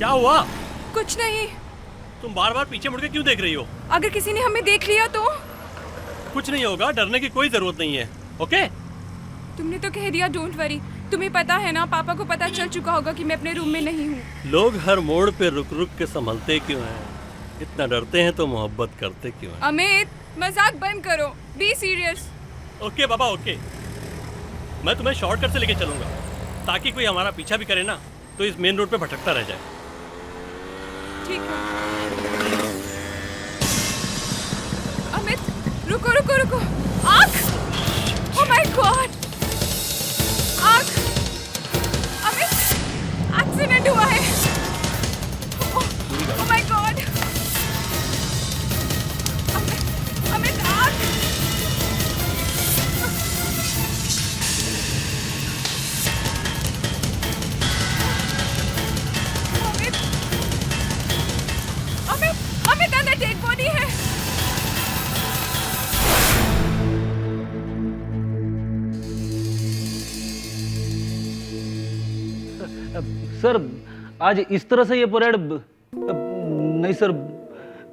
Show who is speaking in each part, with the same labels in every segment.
Speaker 1: क्या हुआ?
Speaker 2: कुछ नहीं।
Speaker 1: तुम बार बार पीछे मुड़ के क्यों देख रही हो?
Speaker 2: अगर किसी ने हमें देख लिया तो?
Speaker 1: कुछ नहीं होगा, डरने की कोई जरूरत नहीं है। ओके?
Speaker 2: तुमने तो कह दिया डोंट वरी। तुम्हें पता है ना, पापा को पता चल चुका होगा कि मैं अपने रूम में नहीं हूँ।
Speaker 1: लोग हर मोड़ पे रुक रुक के संभलते क्यों हैं? इतना डरते हैं तो मोहब्बत करते क्यों हैं?
Speaker 2: अमित, मजाक बंद करो, be serious.
Speaker 1: Okay Baba okay. मैं तुम्हें शॉर्टकट से लेके चलूंगा ताकि कोई हमारा पीछा भी करे ना तो इस मेन रोड पे भटकता रह जाए।
Speaker 2: ठीक है। अमित, रुको रुको रुको। आँख! Oh my God! आँख! अमित, एक्सीडेंट हुआ है। Oh my God! अमित, आँख! अमित, अंदर डेड बॉडी है।
Speaker 3: सर, आज इस तरह से ये परेड नहीं सर,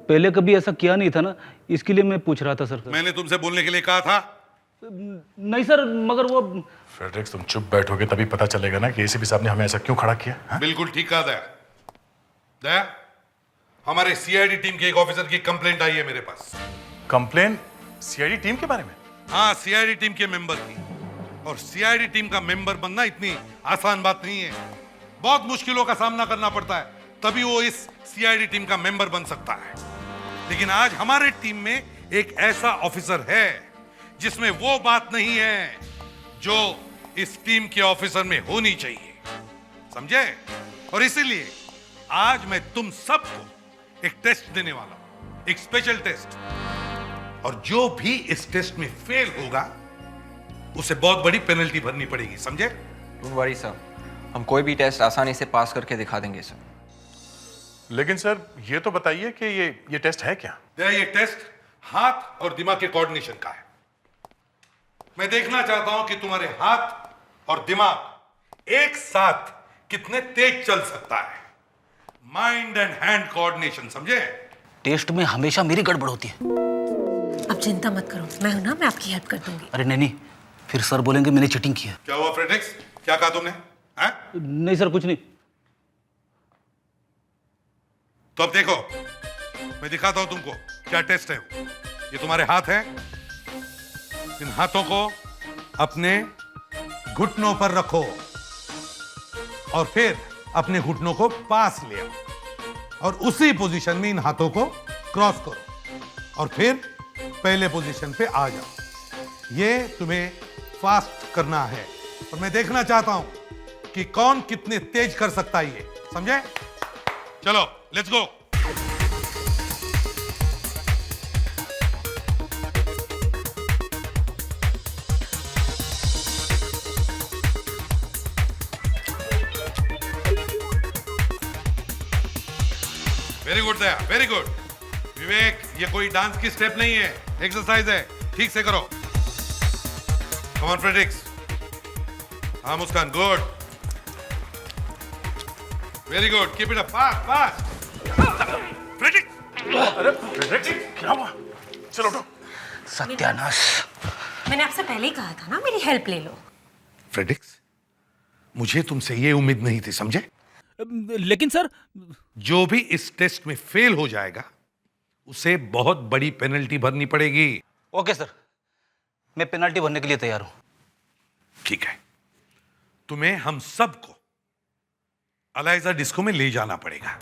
Speaker 3: पहले कभी ऐसा किया नहीं था ना, इसके लिए मैं पूछ रहा था सर।
Speaker 4: मैंने तुमसे बोलने के लिए कहा था।
Speaker 3: नहीं सर, मगर वो
Speaker 5: फ्रेडरिक्स, तुम चुप बैठोगे तभी पता चलेगा ना कि एसीपी साहब ने हमें ऐसा क्यों खड़ा किया है?
Speaker 4: बिल्कुल ठीक कहा दया। दया, हमारे सीआईडी टीम के एक ऑफिसर की कंप्लेंट आई है मेरे पास।
Speaker 5: कंप्लेन सीआईडी टीम के बारे में?
Speaker 4: हाँ, सीआईडी टीम के मेंबर की। और सीआईडी टीम का मेंबर बनना इतनी आसान बात नहीं है। बहुत मुश्किलों का सामना करना पड़ता है, तभी वो इस सीआईडी टीम का मेंबर बन सकता है। लेकिन आज हमारे टीम में एक ऐसा ऑफिसर है जिसमें वो बात नहीं है जो इस टीम के ऑफिसर में होनी चाहिए, समझे? और इसीलिए आज मैं तुम सबको एक टेस्ट देने वाला हूं, एक स्पेशल टेस्ट। और जो भी इस टेस्ट में फेल होगा उसे बहुत बड़ी पेनल्टी भरनी पड़ेगी, समझे?
Speaker 6: डोंट वरी सर, हम कोई भी टेस्ट आसानी से पास करके दिखा देंगे सर।
Speaker 5: लेकिन सर, ये तो बताइए कि ये टेस्ट है क्या?
Speaker 4: ये टेस्ट हाथ और दिमाग के कोऑर्डिनेशन का है। मैं देखना चाहता हूं कि तुम्हारे हाथ और दिमाग एक साथ कितने तेज चल सकता है। माइंड एंड हैंड कोऑर्डिनेशन, समझे?
Speaker 3: टेस्ट में हमेशा मेरी गड़बड़ होती है।
Speaker 7: अब चिंता मत करो, मैं हूं ना, मैं आपकी हेल्प कर दूंगी।
Speaker 3: अरे नहीं, फिर सर बोलेंगे मैंने चीटिंग की है।
Speaker 4: क्या हुआ फ्रेडरिक्स? क्या कहा तुमने?
Speaker 3: नहीं सर, कुछ नहीं।
Speaker 4: तो अब देखो, मैं दिखाता हूं तुमको क्या टेस्ट है। ये तुम्हारे हाथ हैं, इन हाथों को अपने घुटनों पर रखो और फिर अपने घुटनों को पास ले आओ और उसी पोजीशन में इन हाथों को क्रॉस करो और फिर पहले पोजीशन पे आ जाओ। ये तुम्हें फास्ट करना है और मैं देखना चाहता हूं कि कौन कितने तेज कर सकता है ये, समझे? चलो, let's go. Very good Daya, very good. Vivek, ये कोई डांस की स्टेप नहीं है, एक्सरसाइज है, ठीक से करो। Come on Fredericks. हाँ Muskan, good, very good, keep it up, fast fast. Fredericks!
Speaker 5: अरे फ्रेडरिक्स, क्या हुआ? चलो उठो।
Speaker 3: सत्यानाश!
Speaker 7: मैंने आपसे पहले ही कहा था ना, मेरी हेल्प ले लो।
Speaker 4: फ्रेडरिक्स, मुझे तुमसे ये उम्मीद नहीं थी, समझे?
Speaker 3: लेकिन सर,
Speaker 4: जो भी इस टेस्ट में फेल हो जाएगा उसे बहुत बड़ी पेनल्टी भरनी पड़ेगी।
Speaker 3: ओके सर, मैं पेनल्टी भरने के लिए तैयार हूं।
Speaker 4: ठीक है, तुम्हें हम सबको अलाइजा डिस्को में ले जाना पड़ेगा।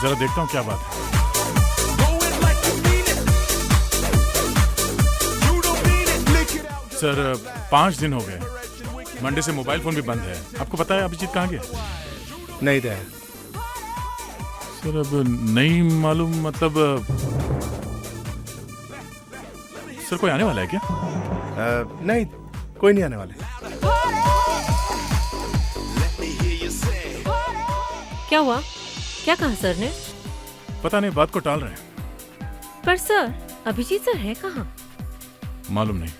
Speaker 5: जरा देखता हूँ क्या बात है। सर, 5 दिन हो गए, मंडे से मोबाइल फोन भी बंद है। आपको पता है अभिजीत कहाँ गया?
Speaker 8: नहीं दया
Speaker 5: सर, अब नहीं मालूम, मतलब सर कोई आने वाला है क्या?
Speaker 8: नहीं, कोई नहीं आने वाले।
Speaker 7: क्या हुआ? क्या कहा सर ने?
Speaker 5: पता नहीं, बात को टाल रहे हैं।
Speaker 7: पर सर, अभिजीत सर है कहाँ?
Speaker 5: मालूम नहीं।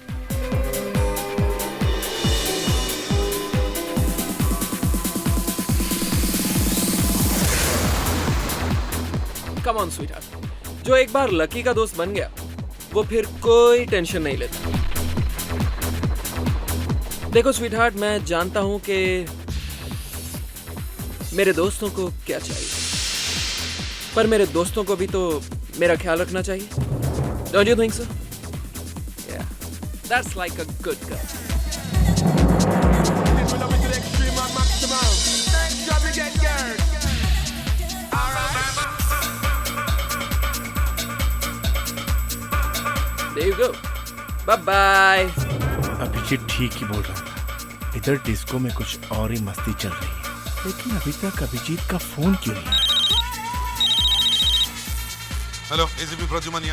Speaker 9: कम ऑन स्वीटहार्ट, जो एक बार लकी का दोस्त बन गया वो फिर कोई टेंशन नहीं लेता। देखो स्वीटहार्ट, मैं जानता हूं कि मेरे दोस्तों को क्या चाहिए, पर मेरे दोस्तों को भी तो मेरा ख्याल रखना चाहिए। Don't you think so? Yeah, that's like a good girl. There you go. Bye bye.
Speaker 8: Abhijeet ठीक ही बोल रहा था। इधर डिस्को में कुछ और ही मस्ती चल रही है, लेकिन अभी तक अभिजीत का फोन क्यों नहीं आया?
Speaker 4: हेलो एसीपी प्रद्युमन,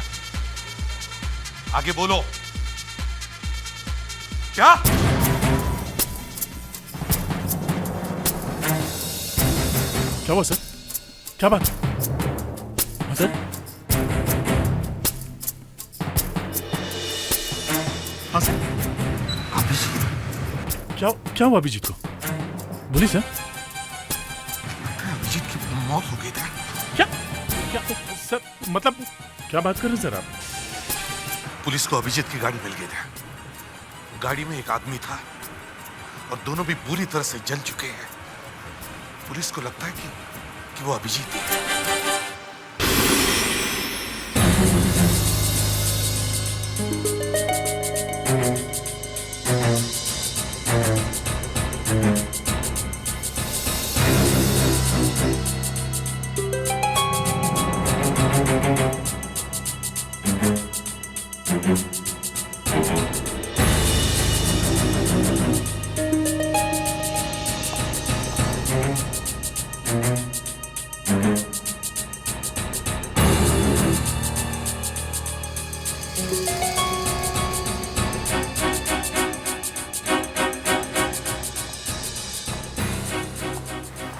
Speaker 4: आगे बोलो। क्या?
Speaker 5: क्या हुआ सर? क्या बात? हाँ, सर? हाँ सर। क्या हुआ अभिजीत को? बोलिए सर।
Speaker 4: अभिजीत की मौत हो गई था।
Speaker 5: क्या सर, मतलब क्या बात कर रहे हैं सर आप?
Speaker 4: पुलिस को अभिजीत की गाड़ी मिल गई थी। गाड़ी में एक आदमी था और दोनों भी बुरी तरह से जल चुके हैं। पुलिस को लगता है कि वो अभिजीत है।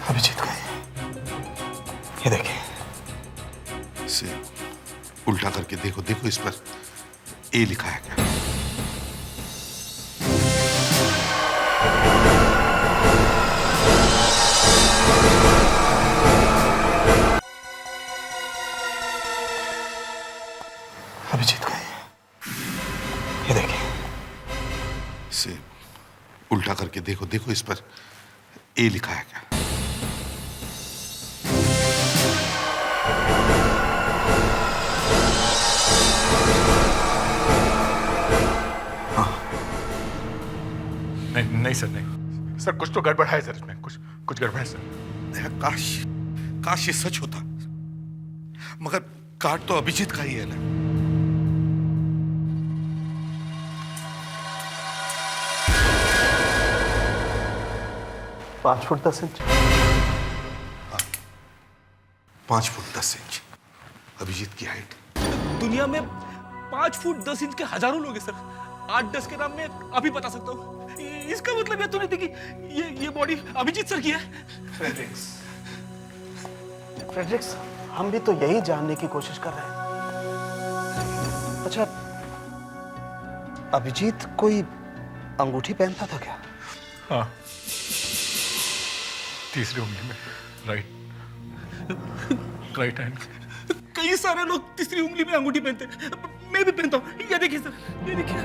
Speaker 8: अभिजीत का ये देखिए।
Speaker 4: इसे उल्टा करके देखो, देखो इस पर ए लिखा है क्या?
Speaker 8: अभिजीत का ये देखिए।
Speaker 4: इसे उल्टा करके देखो, देखो इस पर ए लिखा है क्या?
Speaker 5: नहीं सर, नहीं सर, कुछ तो गड़बड़ है सर इसमें, कुछ गड़बड़ है सर।
Speaker 4: काश ये सच होता, मगर कार्ड तो अभिजीत का ही है ना।
Speaker 8: 5 foot 10 inch.
Speaker 4: 5 foot 10 inch Abhijeet की हाइट।
Speaker 3: दुनिया में 5 फुट 10 इंच के हजारों लोग हैं सर। 8-10 के नाम में अभी बता सकता हूँ। इसका मतलब ये तो नहीं थी कि ये बॉडी अभिजीत सर की है।
Speaker 10: फ्रेडरिक्स, हम भी तो यही जानने की कोशिश कर रहे हैं। अच्छा, अभिजीत कोई अंगूठी पहनता था क्या?
Speaker 5: हाँ, तीसरी उंगली में, राइट हैंड।
Speaker 3: कई सारे लोग तीसरी उंगली में अंगूठी पहनते हैं, मैं भी पहनता हूँ। ये देखिए सर, ये देखिए।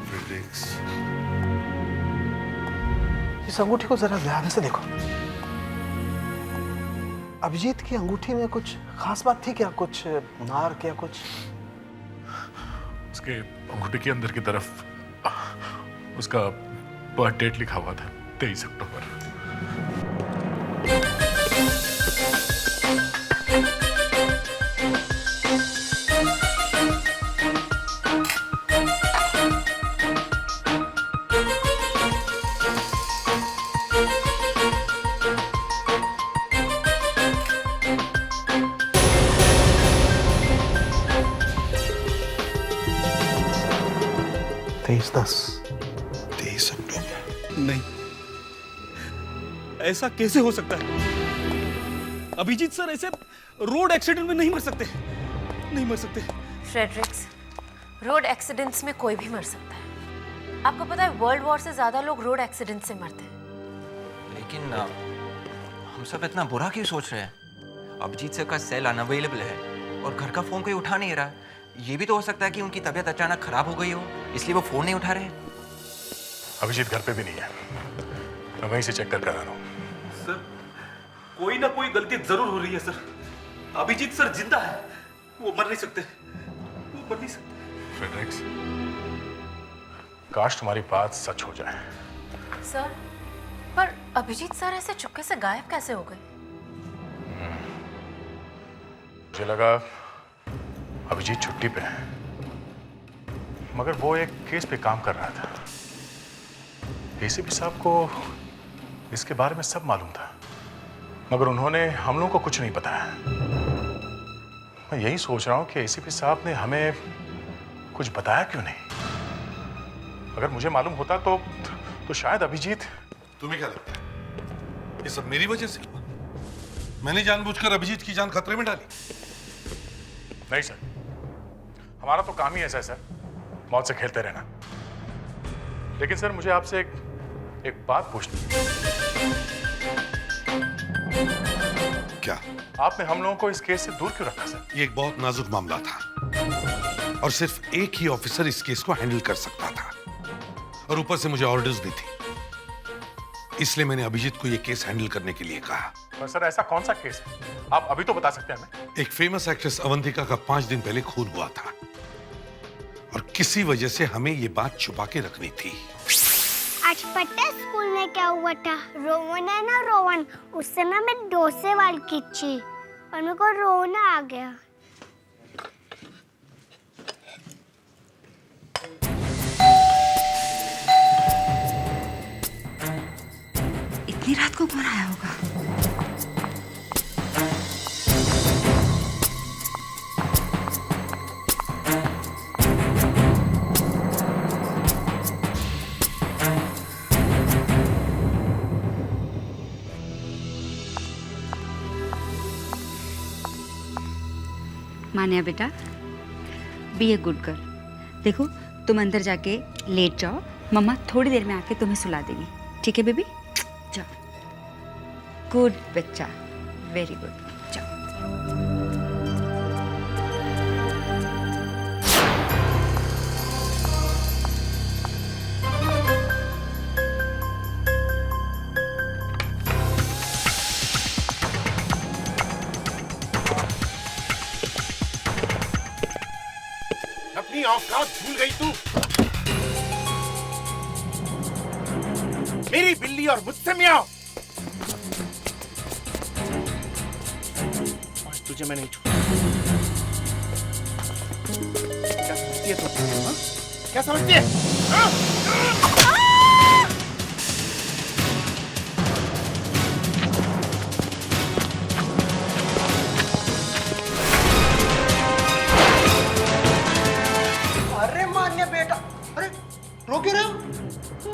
Speaker 4: फ्रेडरिक्स,
Speaker 10: इस अंगूठी को जरा ध्यान से देखो। अभिजीत की अंगूठी में कुछ खास बात थी क्या? कुछ मार्क या कुछ?
Speaker 5: उसके अंगूठी के अंदर की तरफ उसका बर्थ डेट लिखा हुआ था, 23 अक्टूबर।
Speaker 10: तेईस 10
Speaker 4: 23 अक्टूबर।
Speaker 3: नहीं,
Speaker 11: ऐसा कैसे हो सकता है? अभिजीत सर ऐसे रोड एक्सीडेंट में नहीं मर सकते, नहीं मर सकते।
Speaker 7: फ्रेडरिक्स, रोड एक्सीडेंट्स में कोई भी मर सकता है। आपको पता है वर्ल्ड वॉर से ज्यादा लोग रोड एक्सीडेंट से मरते हैं।
Speaker 6: लेकिन हम सब इतना बुरा क्यों सोच रहे हैं? अभिजीत सर का सेल अनअवेलेबल है और घर का फोन कोई उठा नहीं रहा। ये भी तो हो सकता है कि उनकी तबीयत अचानक खराब हो गई हो, इसलिए वो फोन नहीं उठा रहे।
Speaker 5: अभिजीत घर पे भी नहीं है, मैं वहीं से चेक कर रहा हूँ।
Speaker 11: सर, कोई ना कोई गलती जरूर हो रही है सर। अभिजीत सर जिंदा है, वो मर नहीं सकते, वो मर नहीं सकते।
Speaker 5: फ्रेडरिक्स, काश तुम्हारी बात सच हो जाए।
Speaker 7: सर, पर अभिजीत सर ऐसे चुपके से गायब कैसे हो गए?
Speaker 5: मुझे लगा अभिजीत छुट्टी पे है, मगर वो एक केस पे काम कर रहा था। एसीपी साहब को इसके बारे में सब मालूम था, मगर उन्होंने हम लोगों को कुछ नहीं बताया। मैं यही सोच रहा हूं कि एसीपी साहब ने हमें कुछ बताया क्यों नहीं? अगर मुझे मालूम होता तो शायद अभिजीत।
Speaker 4: तुम्हें क्या लगता है ये सब मेरी वजह से? मैंने जानबूझकर अभिजीत की जान खतरे में डाली?
Speaker 5: नहीं सर, हमारा तो काम ही ऐसा है सर, मौत से खेलते रहना। लेकिन सर मुझे आपसे एक बात पूछनी है।
Speaker 4: क्या?
Speaker 5: आपने हम लोगों को इस केस से दूर क्यों रखा सर?
Speaker 4: ये एक बहुत नाजुक मामला था और सिर्फ एक ही ऑफिसर इस केस को हैंडल कर सकता था, और ऊपर से मुझे ऑर्डर्स भी थी। इसलिए मैंने अभिजीत को यह केस हैंडल करने के लिए कहा।
Speaker 5: पर सर ऐसा कौन सा केस है? आप अभी तो बता सकते हैं हमें।
Speaker 4: एक फेमस एक्ट्रेस अवंतिका का 5 दिन पहले खून हुआ था और किसी वजह से हमें ये बात छुपा के रखनी थी।
Speaker 12: आज पता है स्कूल में क्या हुआ था? रोवन है ना, रोवन, उससे ना मैं डोसे वाल खींची और मेरे को रोना आ गया।
Speaker 13: इतनी रात को कौन आया होगा? मानिया बेटा, बी ए गुड गर्ल। देखो तुम अंदर जाके लेट जाओ, मम्मा थोड़ी देर में आके तुम्हें सुला देगी, ठीक है बेबी? जाओ, गुड बच्चा, वेरी गुड, जाओ।
Speaker 8: अपनी औकात भूल गई तू? मेरी बिल्ली और मुझसे मियाओ। आज तुझे मैं नहीं छोड़ूंगा। क्या समझती है तू? हाँ? क्या समझती है? हाँ?
Speaker 10: अरे मान्य बेटा, अरे रो क्यों रहे हो?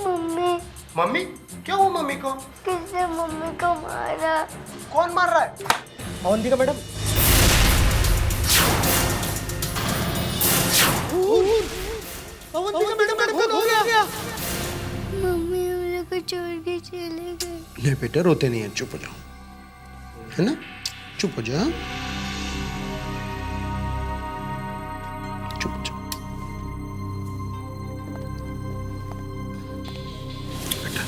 Speaker 12: मम्मी।
Speaker 10: मम्मी? क्या हुआ मम्मी को?
Speaker 12: किसने मम्मी को मारा?
Speaker 10: कौन मार रहा है? अवंतिका मैडम। अवंतिका मैडम का खून हो गया।
Speaker 12: मम्मी मेरे को छोड़ के चले गए।
Speaker 10: ले बेटा, रोते नहीं है, चुप हो जाओ, है ना? चुप हो जाओ, चुप हो जाओ बेटा।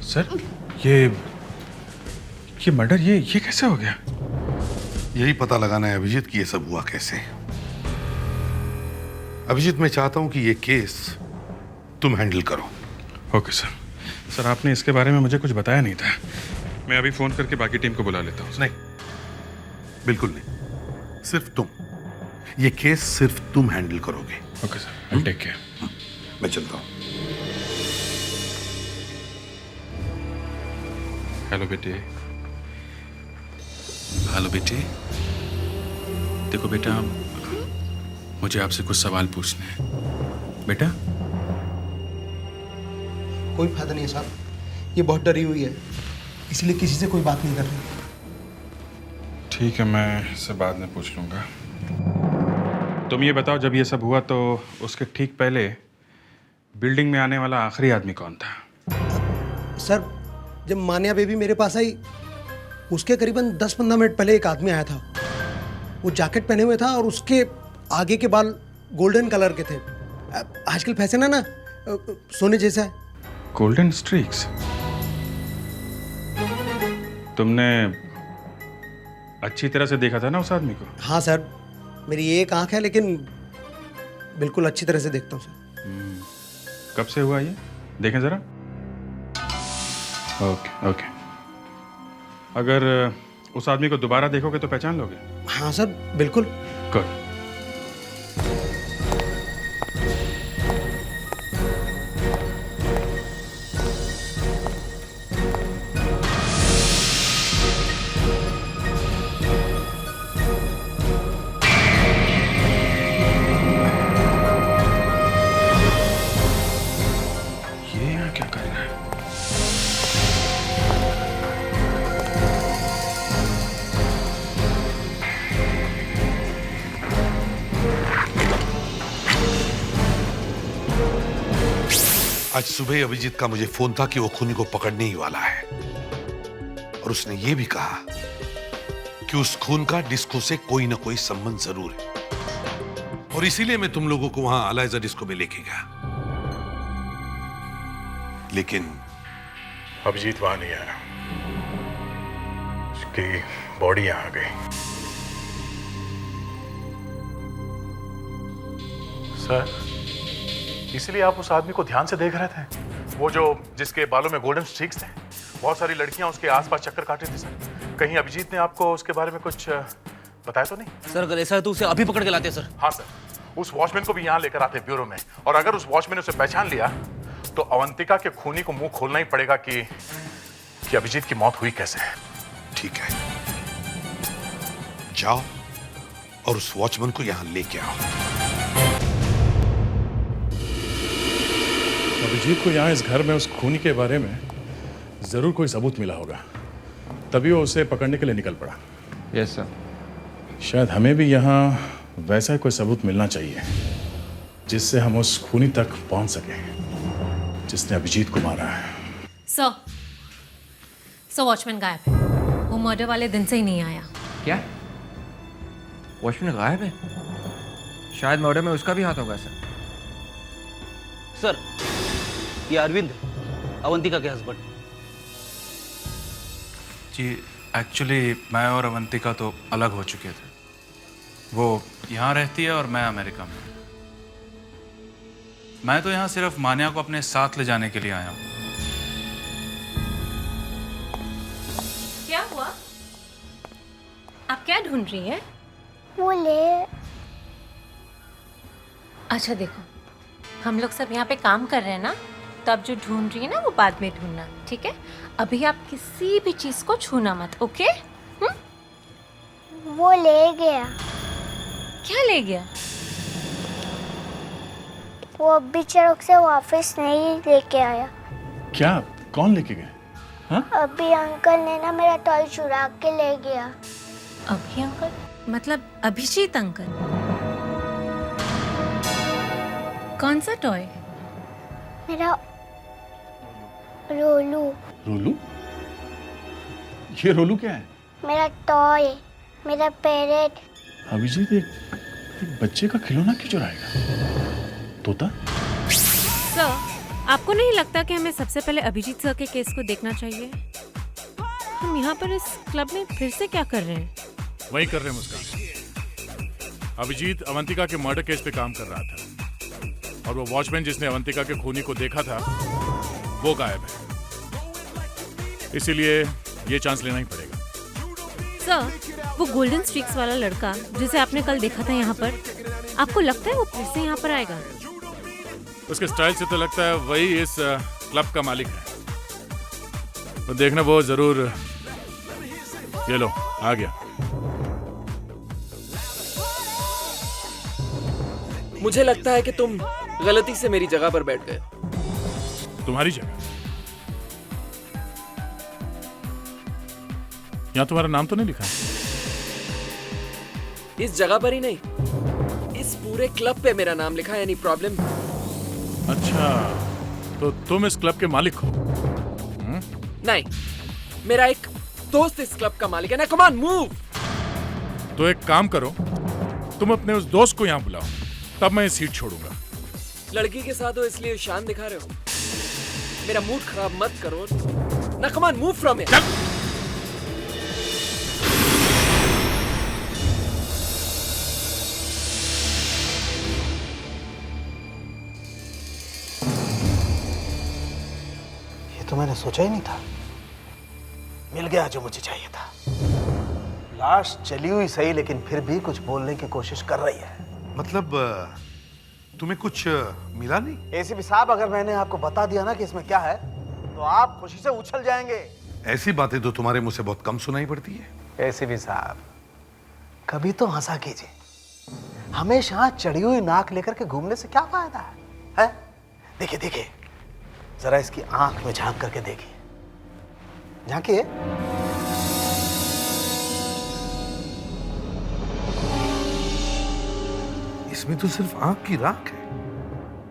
Speaker 5: सर ये मर्डर ये कैसे हो गया?
Speaker 4: यही पता लगाना है अभिजीत कि ये सब हुआ कैसे। अभिजीत, मैं चाहता हूं कि ये केस तुम हैंडल करो।
Speaker 5: Okay sir. सर आपने इसके बारे में मुझे कुछ बताया नहीं था, मैं अभी फोन करके बाकी टीम को बुला लेता हूँ।
Speaker 4: नहीं, बिल्कुल नहीं, सिर्फ तुम। ये केस सिर्फ तुम हैंडल करोगे।
Speaker 5: Okay sir, I take care.
Speaker 4: मैं चलता हूँ।
Speaker 5: हेलो बेटी।
Speaker 14: हेलो बेटे। देखो बेटा, मुझे आपसे कुछ सवाल पूछने हैं। बेटा,
Speaker 10: कोई फायदा नहीं है साहब, ये बहुत डरी हुई है, इसलिए किसी से कोई बात नहीं कर रही।
Speaker 14: ठीक है, मैं इससे बाद में पूछ लूँगा। तुम ये बताओ, जब ये सब हुआ तो उसके ठीक पहले बिल्डिंग में आने वाला आखिरी आदमी कौन था?
Speaker 10: सर, जब मान्या बेबी मेरे पास आई, उसके करीबन 10-15 मिनट पहले एक आदमी आया था। वो जैकेट पहने हुए था और उसके आगे के बाल गोल्डन कलर के थे। आजकल फैशन है ना, सोने जैसा है।
Speaker 14: Golden streaks? तुमने अच्छी तरह से देखा था ना उस आदमी को?
Speaker 10: हाँ सर, मेरी एक आंख है लेकिन बिल्कुल अच्छी तरह से देखता हूँ सर।
Speaker 14: कब से हुआ ये? देखें जरा। Okay okay. अगर उस आदमी को दोबारा देखोगे तो पहचान लोगे?
Speaker 10: हाँ सर, बिल्कुल।
Speaker 14: गुड।
Speaker 4: आज सुबह अभिजीत का मुझे फोन था कि वो खूनी को पकड़ने ही वाला है, और उसने ये भी कहा कि उस खून का डिस्को से कोई ना कोई संबंध जरूर है, और इसीलिए मैं तुम लोगों को वहां अलाइजा डिस्को में लेके गया। लेकिन
Speaker 5: अभिजीत वहां नहीं आया, उसकी बॉडी यहां आ गई। सर, इसलिए आप उस आदमी को ध्यान से देख रहे थे? वो जो जिसके बालों में गोल्डन स्ट्रीक्स थे, बहुत सारी लड़कियां उसके आसपास चक्कर काट रही थी सर। कहीं अभिजीत ने आपको उसके बारे में कुछ बताया तो नहीं?
Speaker 3: सर, अगर ऐसा है तो उसे अभी पकड़ के लाते सर।
Speaker 5: हाँ सर, उस वॉचमैन को भी यहाँ लेकर आते ब्यूरो में, और अगर उस वॉचमैन ने उसे पहचान लिया तो अवंतिका के खूनी को मुंह खोलना ही पड़ेगा कि अभिजीत की मौत हुई कैसे है।
Speaker 4: ठीक है, जाओ और उस वॉचमैन को यहां लेके आओ।
Speaker 5: अभिजीत को यहाँ इस घर में उस खूनी के बारे में जरूर कोई सबूत मिला होगा, तभी वो उसे पकड़ने के लिए निकल पड़ा।
Speaker 6: Yes sir.
Speaker 5: शायद हमें भी यहाँ वैसा ही कोई सबूत मिलना चाहिए जिससे हम उस खूनी तक पहुंच सकें जिसने अभिजीत को मारा है।
Speaker 7: सर वॉचमैन गायब है, वो मर्डर वाले दिन से ही नहीं आया।
Speaker 6: क्या? वॉचमैन गायब है? शायद मर्डर में उसका भी हाथ होगा सर।
Speaker 3: सर, ये अरविंद, अवंतिका के हस्बैंड।
Speaker 14: जी, एक्चुअली मैं और अवंतिका तो अलग हो चुके थे। वो यहाँ रहती है और मैं अमेरिका में। मैं तो यहाँ सिर्फ मान्या को अपने साथ ले जाने के लिए आया हूँ।
Speaker 7: क्या हुआ? आप क्या ढूंढ रही हैं?
Speaker 12: वो ले।
Speaker 7: अच्छा देखो, हम लोग सब यहाँ पे काम कर रहे हैं ना, तो आप जो ढूंढ रही है ना वो बाद में ढूंढना, ठीक है? अभी आप किसी भी चीज को छूना मत, ओके?
Speaker 12: वो ले गया।
Speaker 7: क्या ले गया?
Speaker 12: वो अभी चौक से वापस नहीं लेके आया।
Speaker 5: क्या? कौन लेके गए? हाँ?
Speaker 12: अभी अंकल ने ना मेरा टॉय चुरा के ले गया।
Speaker 7: अभी अंकल? मतलब अभिजीत अंकल? कौन सा टॉय?
Speaker 12: मेरा रोलू।
Speaker 5: रोलू? ये रोलू क्या है?
Speaker 12: मेरा टॉय, मेरा पैरेट।
Speaker 5: अभिजीत एक बच्चे का खिलौना क्यों चुराएगा? तोता?
Speaker 7: सर, आपको नहीं लगता कि हमें सबसे पहले अभिजीत सर के केस को देखना चाहिए? हम यहाँ पर इस क्लब में फिर से क्या कर रहे हैं?
Speaker 5: वही कर रहे हैं मुस्कान। अभिजीत अवंतिका के मर्डर केस पे काम कर रहा था, और वो वॉचमैन जिसने अवंतिका के खूनी को देखा था वो गायब है। इसीलिए ये चांस लेना ही पड़ेगा।
Speaker 7: सर, वो गोल्डन स्ट्रीक्स वाला लड़का जिसे आपने कल देखा था यहाँ पर, आपको लगता है वो फिर से यहाँ पर आएगा?
Speaker 5: उसके स्टाइल से तो लगता है वही इस क्लब का मालिक है। तो देखना वो जरूर। ये लो, आ गया।
Speaker 9: मुझे लगता है कि तुम गलती से मेरी जगह पर बैठ गए।
Speaker 8: तुम्हारी जगह? यहाँ तुम्हारा नाम तो नहीं लिखा है?
Speaker 9: इस जगह पर ही नहीं, इस पूरे क्लब पे मेरा नाम लिखा है। Any problem?
Speaker 8: अच्छा, तो तुम इस क्लब के मालिक हो?
Speaker 9: नहीं, मेरा एक दोस्त इस क्लब का मालिक है ना। Come on, move.
Speaker 8: तो एक काम करो, तुम अपने उस दोस्त को यहाँ बुलाओ, तब मैं ये सीट छोड़ूंगा।
Speaker 9: लड़की के साथ हो इसलिए शान दिखा रहे हो। मेरा मूड खराब मत करो ना। Come on, move from here.
Speaker 10: ये तो मैंने सोचा ही नहीं था। मिल गया जो मुझे चाहिए था। लाश चली हुई सही, लेकिन फिर भी कुछ बोलने की कोशिश कर रही है।
Speaker 4: मतलब तुम्हें कुछ मिला नहीं?
Speaker 10: एसीपी साहब, अगर मैंने आपको बता दिया ना कि इसमें क्या है, तो आप खुशी से उछल जाएंगे।
Speaker 4: ऐसी बातें तो तुम्हारे मुंह से बहुत कम सुनाई पड़ती है।
Speaker 10: एसीपी साहब, कभी तो हंसा कीजिए। हमेशा चढ़ी हुई नाक लेकर के घूमने से क्या फायदा है? देखिए देखिए, जरा इसकी आंख में झांक करके देखिए। झांकिए।
Speaker 4: इसमें तो सिर्फ आंख की राख है,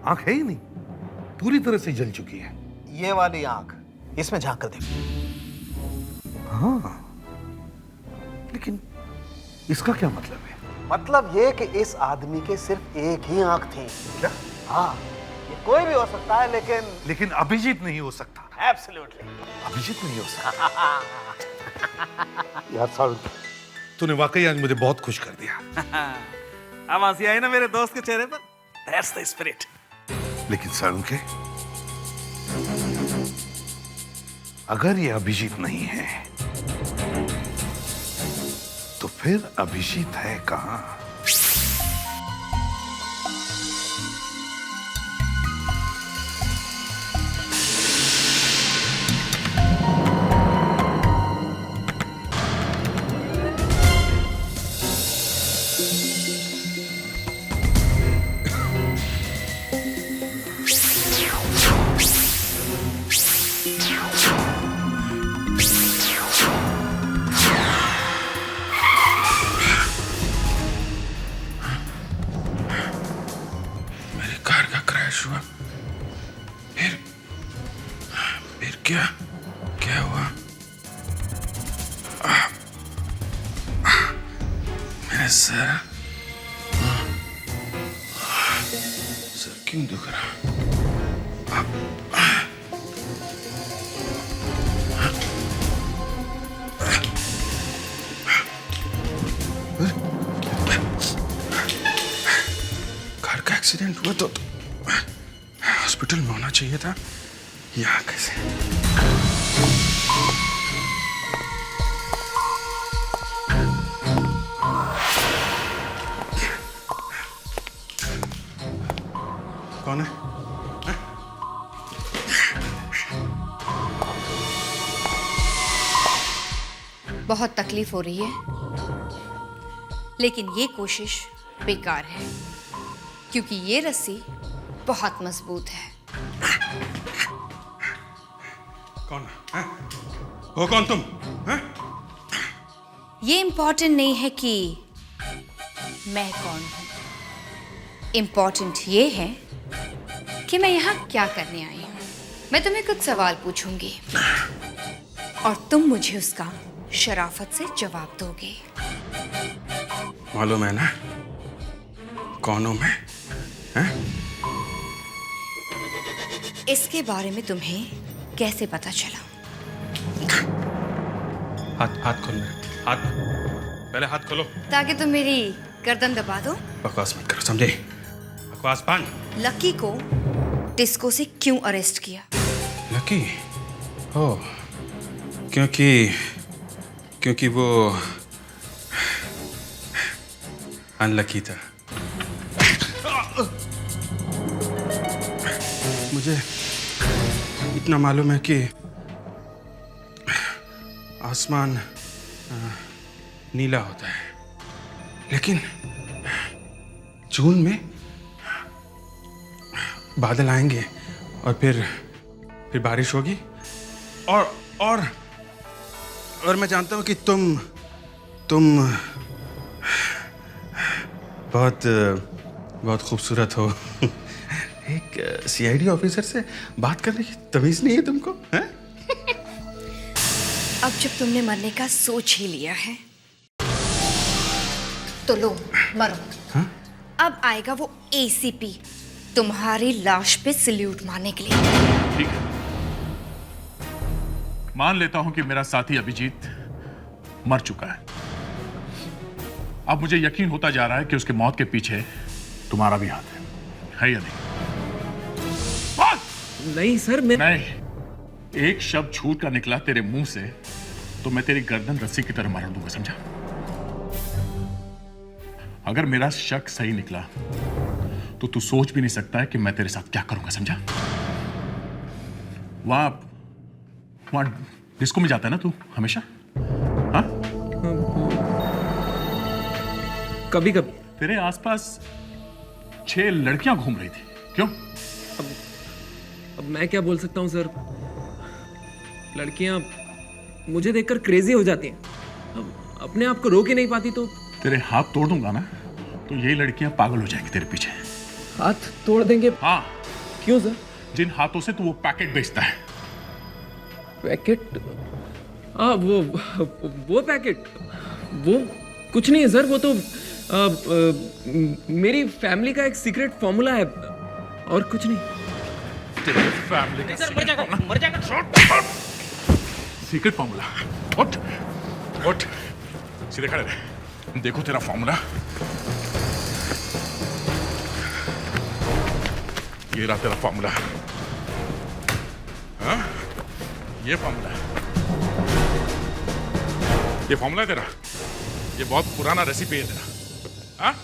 Speaker 4: आंख है ही नहीं, पूरी तरह से जल चुकी है।
Speaker 10: ये वाली आंख, इसमें झांक कर देखिए।
Speaker 4: हाँ, लेकिन इसका क्या मतलब है?
Speaker 10: मतलब ये कि इस आदमी के सिर्फ एक ही आंख थी। क्या? हाँ, ये कोई भी हो सकता है, लेकिन
Speaker 4: अभिजीत नहीं हो सकता।
Speaker 10: एब्सोल्युटली
Speaker 4: अभिजीत नहीं हो सकता। यार सारुण, तूने वाकई आज मुझे बहुत खुश कर दिया।
Speaker 11: अब हंसी आई ना मेरे दोस्त के चेहरे पर। That's the spirit.
Speaker 4: लेकिन सारुण के, अगर ये अभिजीत नहीं है, तो फिर अभिजीत है कहां?
Speaker 14: क्या हुआ? मेरा सर क्यों दुख रहा? कार का एक्सीडेंट हुआ तो हॉस्पिटल में होना चाहिए था। यहाँ कैसे? कौन है?
Speaker 15: बहुत तकलीफ हो रही है, लेकिन ये कोशिश बेकार है, क्योंकि ये रस्सी बहुत मजबूत है।
Speaker 14: कौन है? हो कौन तुम? है?
Speaker 15: ये इम्पोर्टेंट नहीं है कि मैं कौन हूं, इम्पोर्टेंट ये है कि मैं यहाँ क्या करने आई हूँ। मैं तुम्हें कुछ सवाल पूछूंगी और तुम मुझे उसका शराफत से जवाब दोगे।
Speaker 14: मालूम है ना कौन हूं मैं? हैं?
Speaker 15: इसके बारे में तुम्हें कैसे पता चला?
Speaker 14: हाथ खोल मेरे, हाथ पहले हाथ खोलो।
Speaker 15: ताकि तुम मेरी गर्दन दबा दो।
Speaker 14: बकवास मत करो, समझे? बकवास बंद।
Speaker 15: लकी को डिस्को से क्यों अरेस्ट किया?
Speaker 14: लकी? ओह, क्योंकि वो अनलकी था। मुझे इतना मालूम है कि आसमान नीला होता है, लेकिन जून में बादल आएंगे और फिर बारिश होगी और मैं जानता हूँ कि तुम बहुत खूबसूरत हो। एक सीआईडी ऑफिसर से बात करने की तमीज नहीं है तुमको, हैं?
Speaker 15: अब जब तुमने मरने का सोच ही लिया है तो लो मरो।
Speaker 14: हाँ?
Speaker 15: अब आएगा वो एसीपी तुम्हारी लाश पे सल्यूट मारने के लिए।
Speaker 5: ठीक है, मान लेता हूं कि मेरा साथी अभिजीत मर चुका है। अब मुझे यकीन होता जा रहा है कि उसके मौत के पीछे तुम्हारा भी हाथ है या नहीं?
Speaker 9: नहीं सर, मैं
Speaker 5: नहीं, एक शब्द झूठ का निकला तेरे मुंह से तो मैं तेरी गर्दन रस्सी की तरह मार दूंगा, समझा? अगर मेरा शक सही निकला तो तू सोच भी नहीं सकता है कि मैं तेरे साथ क्या करूंगा, समझा? वहां डिस्को में जाता है ना तू हमेशा? हाँ?
Speaker 9: कभी कभी।
Speaker 5: तेरे आसपास 6 लड़कियां घूम रही थी, क्यों?
Speaker 9: अब मैं क्या बोल सकता हूँ सर, लड़कियां मुझे देखकर क्रेजी हो जाती हैं, अब अपने आप को रोक ही नहीं पाती तो।
Speaker 5: तेरे हाथ तोड़ दूंगा ना तो यही लड़कियां पागल हो जाएंगी तेरे पीछे।
Speaker 9: हाथ तोड़ देंगे?
Speaker 5: हाँ।
Speaker 9: क्यों सर?
Speaker 5: जिन हाथों से तू वो पैकेट बेचता है।
Speaker 9: पैकेट? हाँ, वो पैकेट, वो कुछ नहीं है सर, वो तो मेरी फैमिली का एक सीक्रेट फॉर्मूला है और कुछ नहीं।
Speaker 5: तेरे फैमिली का
Speaker 9: सर, मर जाएगा।
Speaker 5: Secret formula? उठ सीधे खड़े रहे, देखो तेरा फॉर्मूला। ये रहा तेरा फॉर्मूला। हाँ? ये फॉर्मूला है तेरा। ये बहुत पुराना रेसिपी है तेरा। हाँ?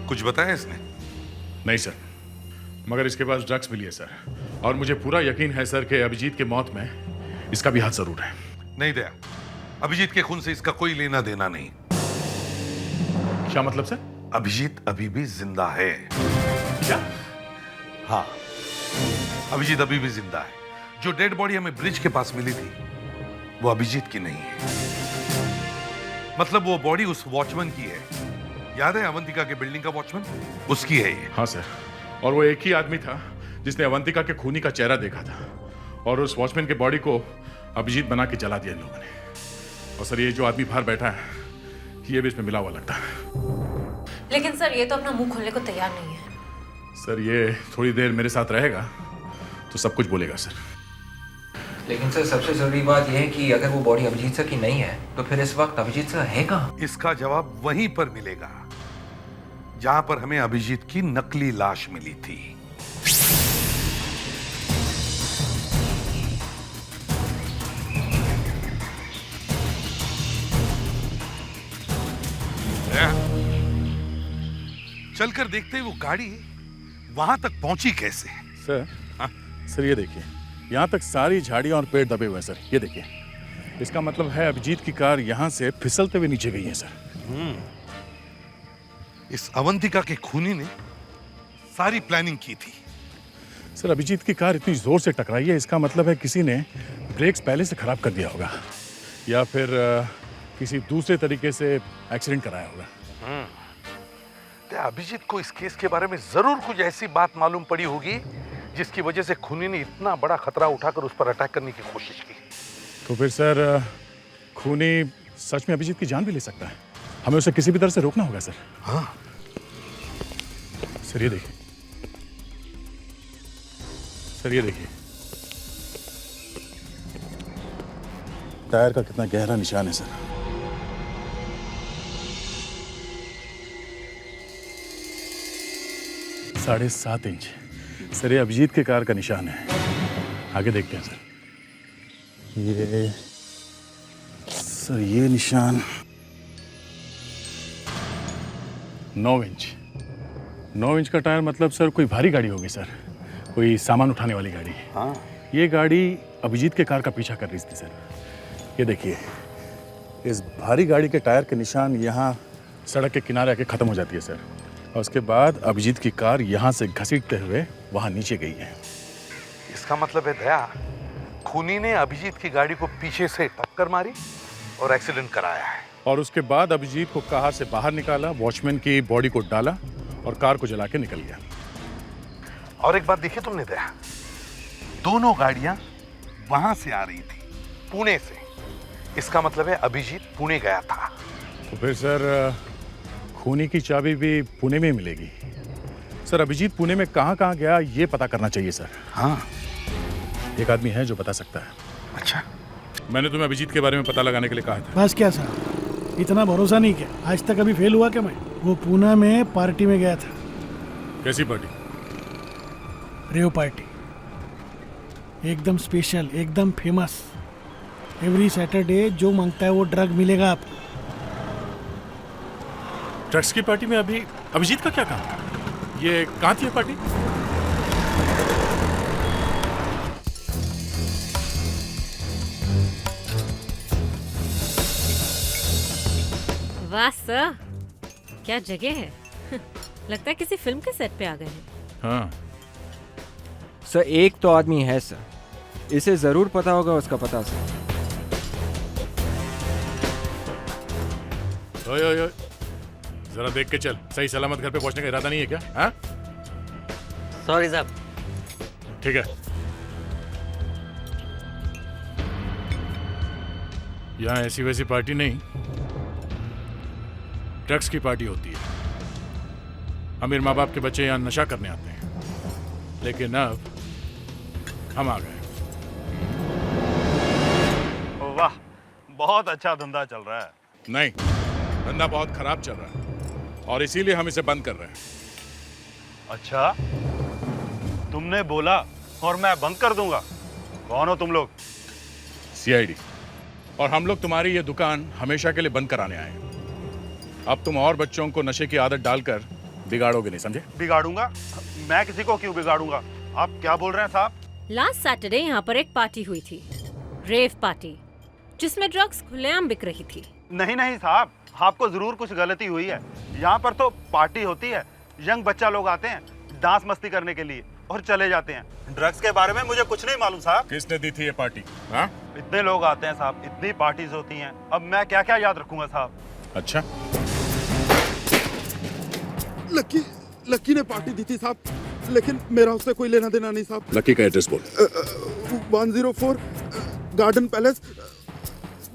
Speaker 4: कुछ बताया इसने?
Speaker 5: नहीं सर, मगर इसके पास ड्रग्स मिली है सर, और मुझे पूरा यकीन है सर कि अभिजीत के मौत में इसका भी हाथ जरूर है।
Speaker 4: नहीं दया, अभिजीत के खून से इसका कोई लेना देना नहीं।
Speaker 5: क्या मतलब सर?
Speaker 4: अभिजीत अभी भी जिंदा है।
Speaker 5: क्या?
Speaker 4: हाँ, अभिजीत अभी भी जिंदा है। जो डेड बॉडी हमें ब्रिज के पास मिली थी वो अभिजीत की नहीं है। मतलब वो बॉडी उस वॉचमैन की है, याद है अवंतिका के बिल्डिंग का वॉचमैन, उसकी है ये।
Speaker 5: हाँ सर, और वो एक ही आदमी था जिसने अवंतिका के खूनी का चेहरा देखा था, और उस वॉचमैन के बॉडी को अभिजीत बना के जला दिया इन लोगों ने। और सर ये जो आदमी बाहर बैठा है ये भी इसमें मिला हुआ लगता है।
Speaker 7: लेकिन सर ये तो अपना मुंह खोलने को तैयार नहीं है।
Speaker 5: सर ये थोड़ी देर मेरे साथ रहेगा तो सब कुछ बोलेगा सर।
Speaker 6: लेकिन सर सबसे जरूरी बात यह है कि अगर वो बॉडी अभिजीत सर की नहीं है तो फिर इस वक्त अभिजीत सर है कहाँ?
Speaker 4: इसका जवाब वहीं पर मिलेगा जहां पर हमें अभिजीत की नकली लाश मिली थी। चलकर देखते ही वो गाड़ी वहां तक पहुंची कैसे?
Speaker 5: सर, सर ये देखिए, यहाँ तक सारी झाड़ियाँ और पेड़ दबे हुए हैं सर, ये देखिए। इसका मतलब है अभिजीत की कार यहाँ से फिसलते हुए नीचे गई है सर।
Speaker 4: इस अवंतिका के खूनी ने सारी प्लानिंग की थी।
Speaker 5: सर अभिजीत की कार इतनी जोर से टकराई है, इसका मतलब है किसी ने ब्रेक्स पहले से खराब कर दिया होगा, या फिर किसी दूसरे तरीके से एक्सीडेंट कराया होगा।
Speaker 4: अभिजीत को इस केस के बारे में जरूर कुछ ऐसी बात मालूम पड़ी होगी जिसकी वजह से खूनी ने इतना बड़ा खतरा उठाकर उस पर अटैक करने की कोशिश की।
Speaker 5: तो फिर सर खूनी सच में अभिजीत की जान भी ले सकता है, हमें उसे किसी भी तरह से रोकना होगा सर।
Speaker 4: हाँ
Speaker 5: सर ये देखिए, सर ये देखिए, टायर का कितना गहरा निशान है सर। साढ़े 7 इंच सर, ये अभिजीत के कार का निशान है। आगे देखते हैं सर। ये सर ये निशान 9 इंच। 9 इंच का टायर मतलब सर कोई भारी गाड़ी होगी सर, कोई सामान उठाने वाली गाड़ी।
Speaker 11: हाँ।
Speaker 5: ये गाड़ी अभिजीत के कार का पीछा कर रही थी सर। ये देखिए, इस भारी गाड़ी के टायर के निशान यहाँ सड़क के किनारे आके ख़त्म हो जाती है सर, और उसके बाद अभिजीत की कार यहाँ से घसीटते हुए वहाँ नीचे गई है।
Speaker 4: इसका मतलब है दया, खूनी ने अभिजीत की गाड़ी को पीछे से टक्कर मारी और एक्सीडेंट कराया है।
Speaker 5: और उसके बाद अभिजीत को कार से बाहर निकाला, वॉचमैन की बॉडी को डाला और कार को जला के निकल गया।
Speaker 4: और एक बात देखी तुमने दया, दोनों गाड़ियां वहां से आ रही थी, पुणे से। इसका मतलब है अभिजीत पुणे गया था।
Speaker 5: तो फिर सर खूनी की चाबी भी पुणे में मिलेगी। सर अभिजीत पुणे में कहाँ गया ये पता करना चाहिए सर।
Speaker 4: हाँ,
Speaker 5: एक आदमी है जो बता सकता है।
Speaker 4: अच्छा,
Speaker 5: मैंने तुम्हें अभिजीत के बारे में पता लगाने के लिए कहा था।
Speaker 16: बस क्या साहब, इतना भरोसा नहीं किया। आज तक अभी फेल हुआ क्या मैं? वो पूना में पार्टी में गया था।
Speaker 5: कैसी पार्टी?
Speaker 16: रेव पार्टी, एकदम स्पेशल, एकदम फेमस। एवरी सैटरडे जो मांगता है वो ड्रग मिलेगा आपको।
Speaker 5: ड्रग्स की पार्टी में अभी अभिजीत का क्या काम? ये कहाँ थी पार्टी?
Speaker 7: वाह सर, क्या जगह है। लगता है किसी फिल्म के सेट पे आ गए हैं।
Speaker 5: हाँ
Speaker 6: सर, एक तो आदमी है सर, इसे जरूर पता होगा उसका पता सर।
Speaker 5: ओए ओए ओए, जरा देख के चल, सही सलामत घर पे पहुंचने का इरादा नहीं है क्या? हाँ?
Speaker 17: सॉरी साहब।
Speaker 5: ठीक है। यहाँ ऐसी वैसी पार्टी नहीं, ड्रग्स की पार्टी होती है। अमीर माँ बाप के बच्चे यहाँ नशा करने आते हैं, लेकिन अब हम आ गए।
Speaker 11: वाह, बहुत अच्छा धंधा चल रहा है।
Speaker 5: नहीं, धंधा बहुत खराब चल रहा है और इसीलिए हम इसे बंद कर रहे हैं।
Speaker 11: अच्छा, तुमने बोला और मैं बंद कर दूंगा। कौन हो तुम लोग?
Speaker 5: सीआईडी। और हम लोग तुम्हारी ये दुकान हमेशा के लिए बंद कराने आए हैं। अब तुम और बच्चों को नशे की आदत डालकर बिगाड़ोगे नहीं, समझे?
Speaker 11: बिगाड़ूंगा? मैं किसी को क्यों बिगाड़ूंगा? आप क्या बोल रहे हैं साहब?
Speaker 7: लास्ट सैटरडे यहाँ पर एक पार्टी हुई थी, रेव पार्टी, जिसमें ड्रग्स खुलेआम बिक रही थी।
Speaker 11: नहीं नहीं साहब, आपको जरूर कुछ गलती हुई है। यहाँ पर तो पार्टी होती है, यंग बच्चा लोग आते हैं डांस मस्ती करने के लिए और चले जाते हैं। ड्रग्स के बारे में मुझे कुछ नहीं मालूम साहब।
Speaker 5: किसने दी थी ये पार्टी? हाँ?
Speaker 11: इतने लोग आते हैं साहब, इतनी पार्टीज होती हैं, अब मैं क्या क्या याद रखूंगा साहब।
Speaker 5: अच्छा,
Speaker 18: लक्की ने पार्टी दी थी साहब, लेकिन मेरा उससे कोई लेना देना नहीं साहब।
Speaker 5: लक्की का एड्रेस बोल।
Speaker 18: 104 गार्डन पैलेस,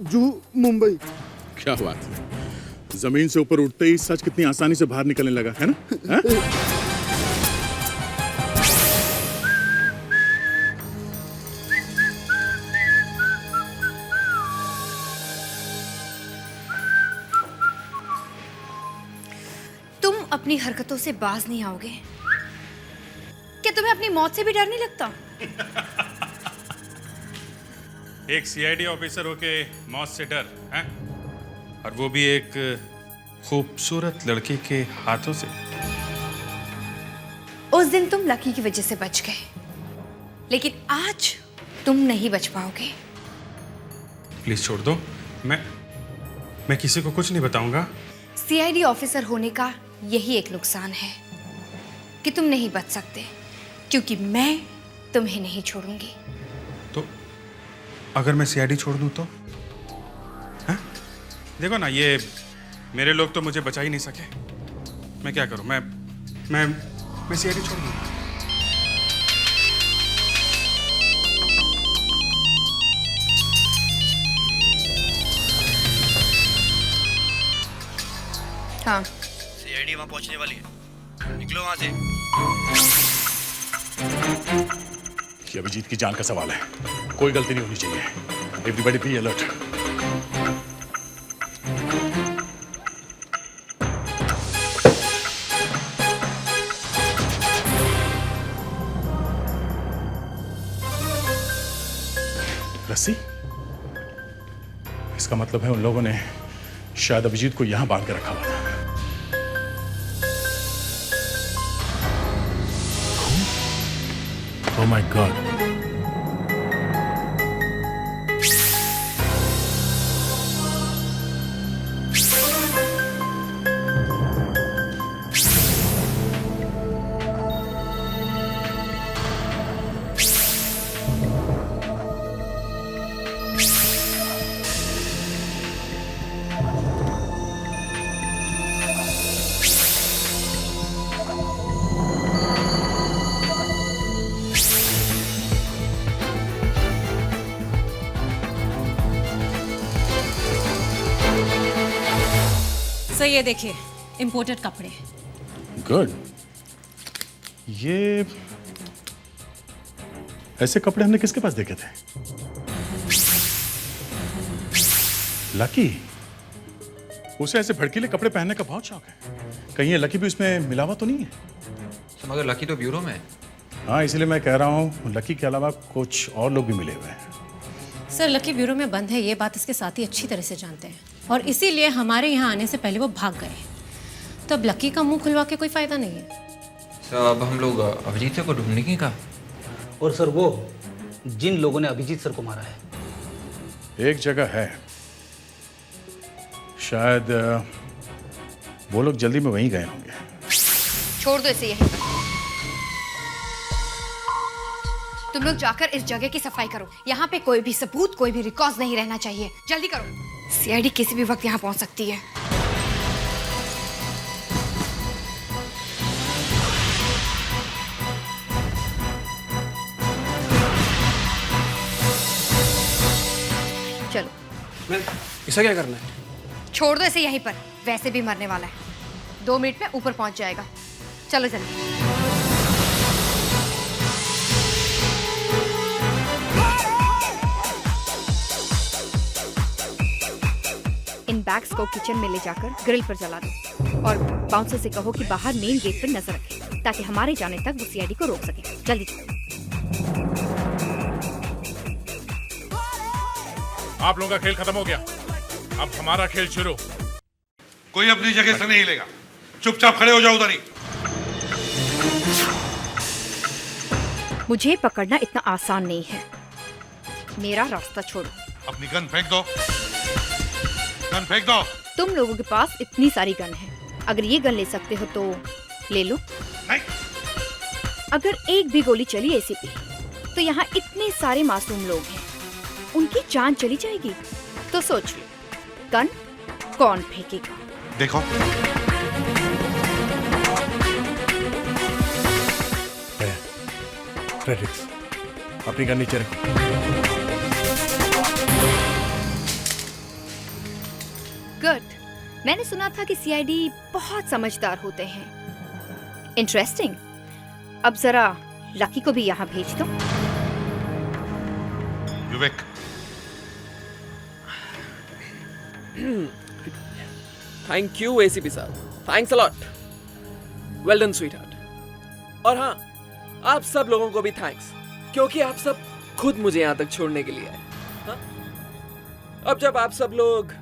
Speaker 18: जू, मुंबई।
Speaker 5: क्या बात है, जमीन से ऊपर उठते ही सच कितनी आसानी से बाहर निकलने लगा है ना? हाँ?
Speaker 15: तुम अपनी हरकतों से बाज नहीं आओगे। क्या तुम्हें अपनी मौत से भी डर नहीं लगता?
Speaker 14: एक सीआईडी ऑफिसर होके मौत से डर है, और वो भी एक खूबसूरत लड़की के हाथों से।
Speaker 15: उस दिन तुम लकी की वजह से बच गए, लेकिन आज तुम नहीं बच पाओगे।
Speaker 14: प्लीज छोड़ दो, मैं किसी को कुछ नहीं बताऊंगा।
Speaker 15: सीआईडी ऑफिसर होने का यही एक नुकसान है कि तुम नहीं बच सकते, क्योंकि मैं तुम्हें नहीं छोड़ूंगी।
Speaker 14: तो अगर मैं सीआईडी छोड़ दूं तो? हाँ? देखो ना, ये मेरे लोग तो मुझे बचा ही नहीं सके। मैं क्या करूं? मैं सीआईडी छोड़ दूं?
Speaker 15: हाँ,
Speaker 17: सीआईडी वहां पहुंचने वाली है, निकलो वहां से।
Speaker 5: ये अभिजीत की जान का सवाल है, कोई गलती नहीं होनी चाहिए। Everybody be alert. रस्सी? इसका मतलब है उन लोगों ने शायद अभिजीत को यहां बांध के रखा हुआ था।
Speaker 8: Oh my God.
Speaker 7: सर ये देखिए इम्पोर्टेड कपड़े।
Speaker 5: गुड। ये ऐसे कपड़े हमने किसके पास देखे थे? लकी। उसे ऐसे भड़कीले कपड़े पहनने का बहुत शौक है। कहीं ये लकी भी उसमें मिलावा तो नहीं है?
Speaker 6: तो मगर लकी तो ब्यूरो में है।
Speaker 5: हाँ, इसलिए मैं कह रहा हूँ लकी के अलावा कुछ और लोग भी मिले हुए हैं।
Speaker 7: सर लकी ब्यूरो में बंद है, ये बात इसके साथी अच्छी तरह से जानते हैं और इसीलिए हमारे यहाँ आने से पहले वो भाग गए। तो अब लकी का मुंह खुलवा के कोई फायदा नहीं है।
Speaker 6: सर अब हम लोग अभिजीत सर को ढूंढने की का।
Speaker 3: और सर वो जिन लोगों ने अभिजीत सर को मारा है,
Speaker 5: एक जगह है, शायद वो लोग जल्दी में वहीं गए होंगे।
Speaker 15: छोड़ दो इसे यहीं पर। तुम लोग जाकर इस जगह की सफाई करो। यहाँ पे कोई भी सबूत, कोई भी रिकॉर्ड नहीं रहना चाहिए। जल्दी करो। सीआईडी किसी भी वक्त यहाँ पहुंच सकती है। चलो।
Speaker 9: इसे क्या करना है?
Speaker 15: छोड़ दो इसे यहीं पर, वैसे भी मरने वाला है। 2 मिनट में ऊपर पहुंच जाएगा। चलो जल्दी। इन बैग्स को किचन में ले जाकर ग्रिल पर जला दो और बाउंसर से कहो कि बाहर मेन गेट पर नजर रखे ताकि हमारे जाने तक वो सीआईडी को रोक सके। जल्दी चलो।
Speaker 4: आप लोगों का खेल खत्म हो गया, अब हमारा खेल शुरू। कोई अपनी जगह से नहीं हिलेगा, चुपचाप खड़े हो जाओ उधर ही।
Speaker 15: मुझे पकड़ना इतना आसान नहीं है। मेरा रास्ता छोड़ो।
Speaker 4: अपनी गन फेंक दो, गन फेंक दो।
Speaker 15: तुम लोगों के पास इतनी सारी गन है, अगर ये गन ले सकते हो तो ले लो।
Speaker 4: नहीं।
Speaker 15: अगर एक भी गोली चली एसीपी तो यहाँ इतने सारे मासूम लोग हैं, उनकी जान चली जाएगी। तो सोच लो, गन कौन फेंकेगा?
Speaker 4: देखो
Speaker 8: फ्रेडरिक्स, अपनी गन नीचे रखो।
Speaker 15: गुड। मैंने सुना था कि सीआईडी बहुत समझदार होते हैं। इंटरेस्टिंग। अब जरा लकी को भी यहाँ भेज दो।
Speaker 4: विवेक,
Speaker 9: थैंक यू एसीपी साहब, thanks a lot. Well done sweetheart. और हाँ, आप सब लोगों को भी थैंक्स, क्योंकि आप सब खुद मुझे यहाँ तक छोड़ने के लिए आए। हाँ? अब जब आप सब लोग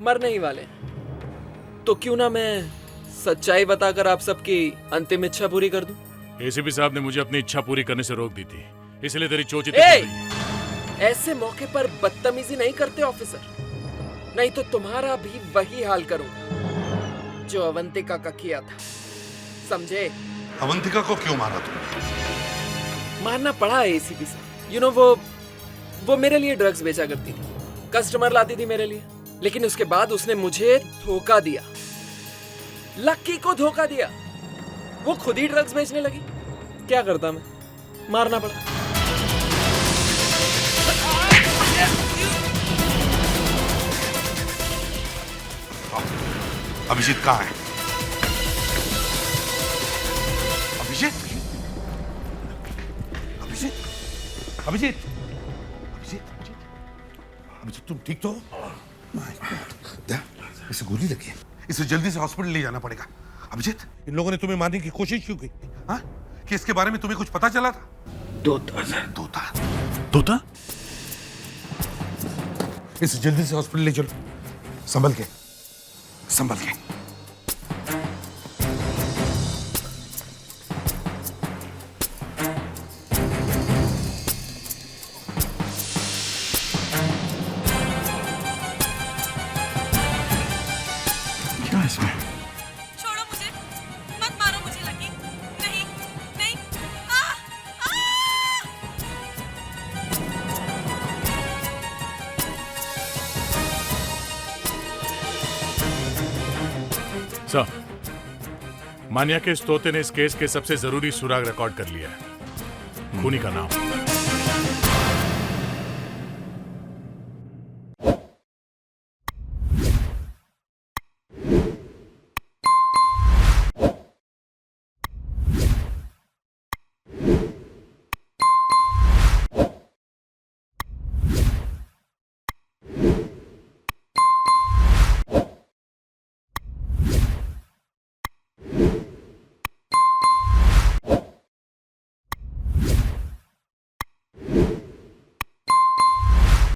Speaker 9: मरने ही वाले हैं, तो क्यों ना मैं सच्चाई बताकर आप सबकी अंतिम इच्छा पूरी कर दूं?
Speaker 8: एसीपी साहब ने मुझे अपनी इच्छा पूरी करने से रोक दी थी, इसलिए तेरी चोची
Speaker 9: ऐसे मौके पर बदतमीजी नहीं करते ऑफिसर, नहीं तो तुम्हारा भी वही हाल करूंगा जो अवंतिका का किया था, समझे?
Speaker 4: अवंतिका को क्यों मारा तुमने?
Speaker 9: मारना पड़ा एसीपी साहब। यू नो वो मेरे लिए ड्रग्स बेचा करती थी, कस्टमर लाती थी मेरे लिए, लेकिन उसके बाद उसने मुझे धोखा दिया, लक्की को धोखा दिया। वो खुद ही ड्रग्स बेचने लगी। क्या करता मैं? मारना पड़ा।
Speaker 4: अभिजीत कहाँ है? अभिजीत? अभिजीत? अभिजीत? अभिजीत? अभिजीत, तुम ठीक तो हो? इसे गोली लगी है, इसे जल्दी से हॉस्पिटल ले जाना पड़ेगा। अभिजीत, इन लोगों ने तुम्हें मारने की कोशिश क्यों की? हाँ? कि इसके बारे में तुम्हें कुछ पता चला था?
Speaker 8: तोता सर।
Speaker 4: तोता?
Speaker 8: तोता?
Speaker 4: इसे जल्दी से हॉस्पिटल ले चलो, संभल के, संभल के।
Speaker 5: सर, मान्या के इस तोते ने इस केस के सबसे जरूरी सुराग रिकॉर्ड कर लिया है, खूनी का नाम।